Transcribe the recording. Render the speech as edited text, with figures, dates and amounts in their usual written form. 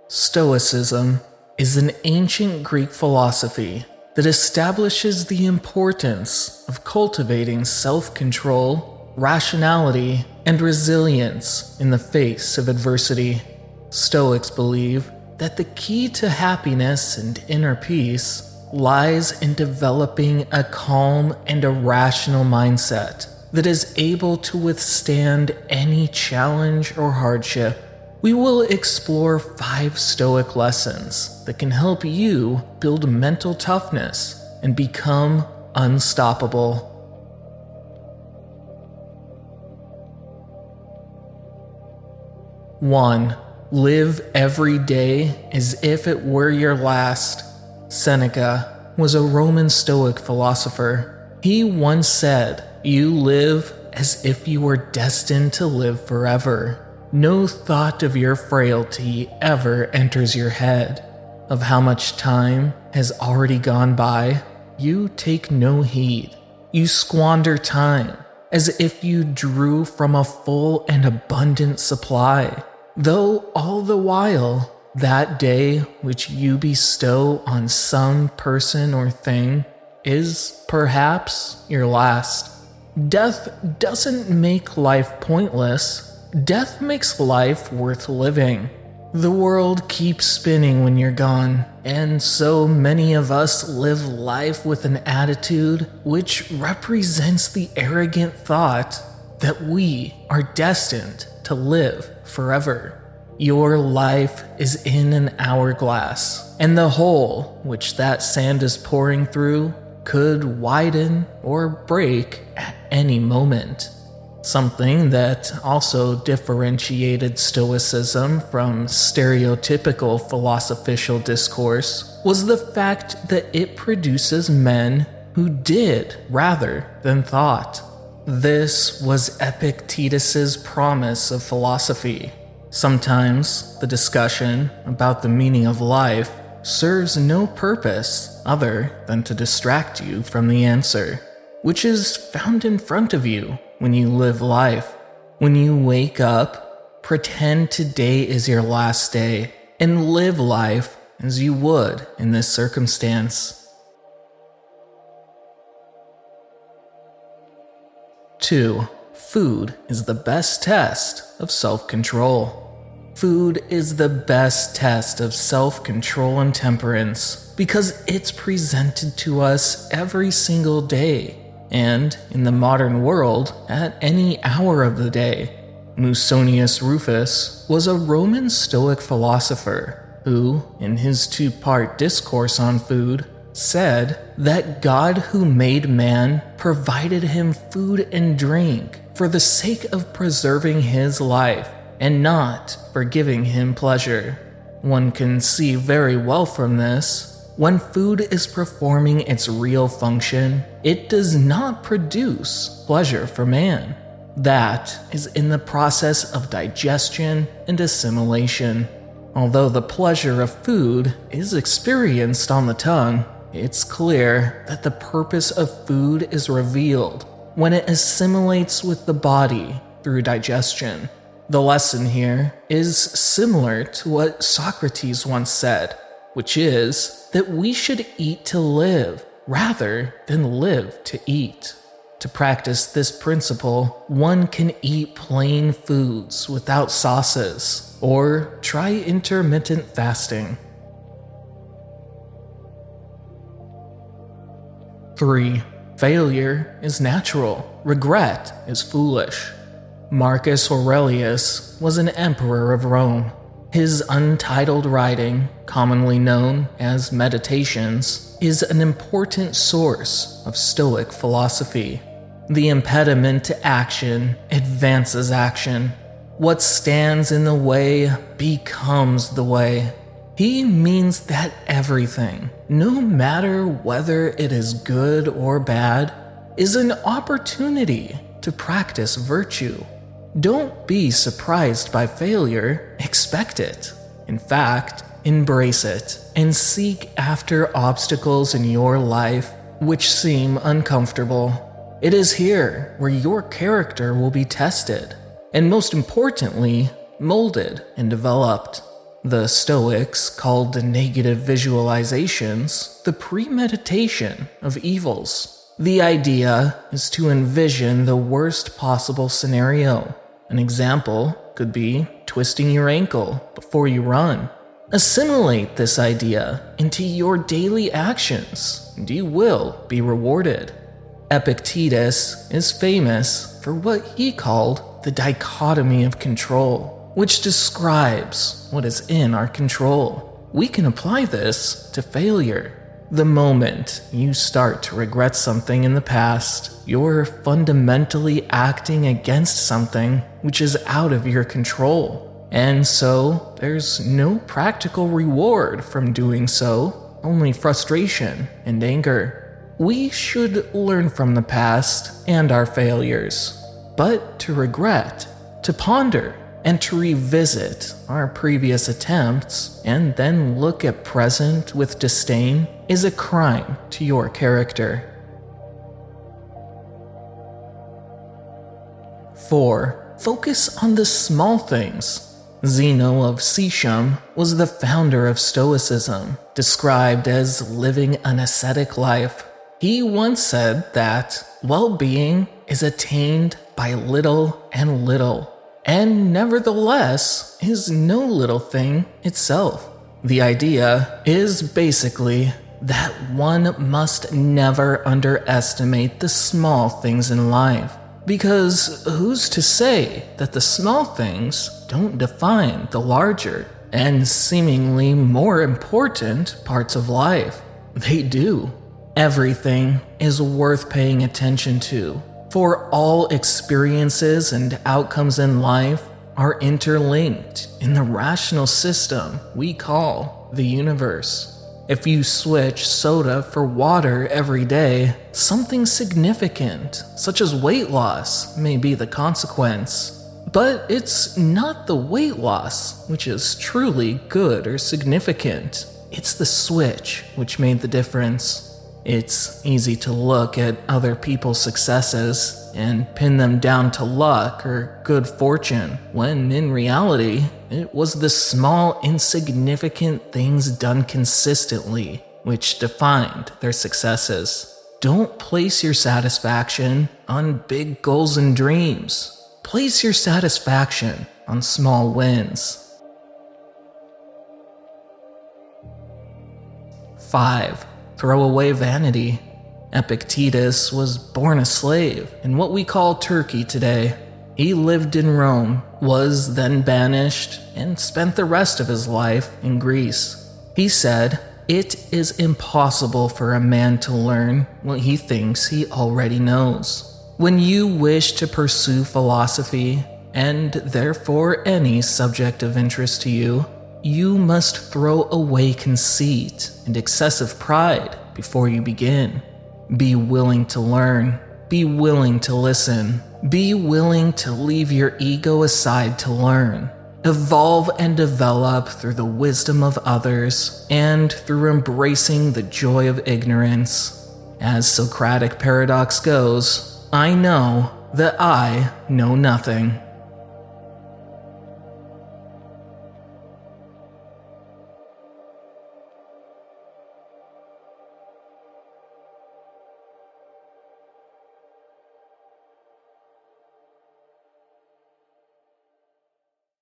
Stoicism is an ancient Greek philosophy that establishes the importance of cultivating self-control, rationality, and resilience in the face of adversity. Stoics believe that the key to happiness and inner peace lies in developing a calm and a rational mindset that is able to withstand any challenge or hardship. We will explore 5 Stoic lessons that can help you build mental toughness and become unstoppable. 1. Live every day as if it were your last. Seneca was a Roman Stoic philosopher. He once said, "You live as if you were destined to live forever. No thought of your frailty ever enters your head. Of how much time has already gone by, you take no heed. You squander time as if you drew from a full and abundant supply, though all the while that day which you bestow on some person or thing is perhaps your last." Death doesn't make life pointless. Death makes life worth living. The world keeps spinning when you're gone, and so many of us live life with an attitude which represents the arrogant thought that we are destined to live forever. Your life is in an hourglass, and the hole which that sand is pouring through could widen or break at any moment. Something that also differentiated Stoicism from stereotypical philosophical discourse was the fact that it produces men who did rather than thought. This was Epictetus's promise of philosophy. Sometimes the discussion about the meaning of life serves no purpose other than to distract you from the answer, which is found in front of you when you live life. When you wake up, pretend today is your last day and live life as you would in this circumstance. 2. Food is the best test of self-control. Food is the best test of self-control and temperance because it's presented to us every single day, and in the modern world, at any hour of the day. Musonius Rufus was a Roman Stoic philosopher who, in his 2-part discourse on food, said that God who made man provided him food and drink for the sake of preserving his life and not for giving him pleasure. One can see very well from this. When food is performing its real function, it does not produce pleasure for man. That is in the process of digestion and assimilation. Although the pleasure of food is experienced on the tongue, it's clear that the purpose of food is revealed when it assimilates with the body through digestion. The lesson here is similar to what Socrates once said, which is that we should eat to live rather than live to eat. To practice this principle, one can eat plain foods without sauces, or try intermittent fasting. 3. Failure is natural. Regret is foolish. Marcus Aurelius was an emperor of Rome. His untitled writing, commonly known as Meditations, is an important source of Stoic philosophy. The impediment to action advances action. What stands in the way becomes the way. He means that everything, no matter whether it is good or bad, is an opportunity to practice virtue. Don't be surprised by failure, expect it. In fact, embrace it and seek after obstacles in your life which seem uncomfortable. It is here where your character will be tested, and most importantly, molded and developed. The Stoics called negative visualizations the premeditation of evils. The idea is to envision the worst possible scenario. An example could be twisting your ankle before you run. Assimilate this idea into your daily actions, and you will be rewarded. Epictetus is famous for what he called the dichotomy of control, which describes what is in our control. We can apply this to failure. The moment you start to regret something in the past, you're fundamentally acting against something which is out of your control. And so, there's no practical reward from doing so, only frustration and anger. We should learn from the past and our failures, but to regret, to ponder, and to revisit our previous attempts and then look at present with disdain is a crime to your character. 4. Focus on the small things. Zeno of Citium was the founder of Stoicism, described as living an ascetic life. He once said that well-being is attained by little and little, and nevertheless is no little thing itself. The idea is basically that one must never underestimate the small things in life. Because who's to say that the small things don't define the larger and seemingly more important parts of life? They do. Everything is worth paying attention to, for all experiences and outcomes in life are interlinked in the rational system we call the universe. If you switch soda for water every day, something significant, such as weight loss, may be the consequence. But it's not the weight loss which is truly good or significant. It's the switch which made the difference. It's easy to look at other people's successes and pin them down to luck or good fortune, when in reality, it was the small, insignificant things done consistently which defined their successes. Don't place your satisfaction on big goals and dreams. Place your satisfaction on small wins. 5. Throw away vanity. Epictetus was born a slave in what we call Turkey today. He lived in Rome, was then banished, and spent the rest of his life in Greece. He said, "It is impossible for a man to learn what he thinks he already knows." When you wish to pursue philosophy, and therefore any subject of interest to you, you must throw away conceit and excessive pride before you begin. Be willing to learn. Be willing to listen. Be willing to leave your ego aside to learn. Evolve and develop through the wisdom of others and through embracing the joy of ignorance. As Socratic paradox goes, I know that I know nothing.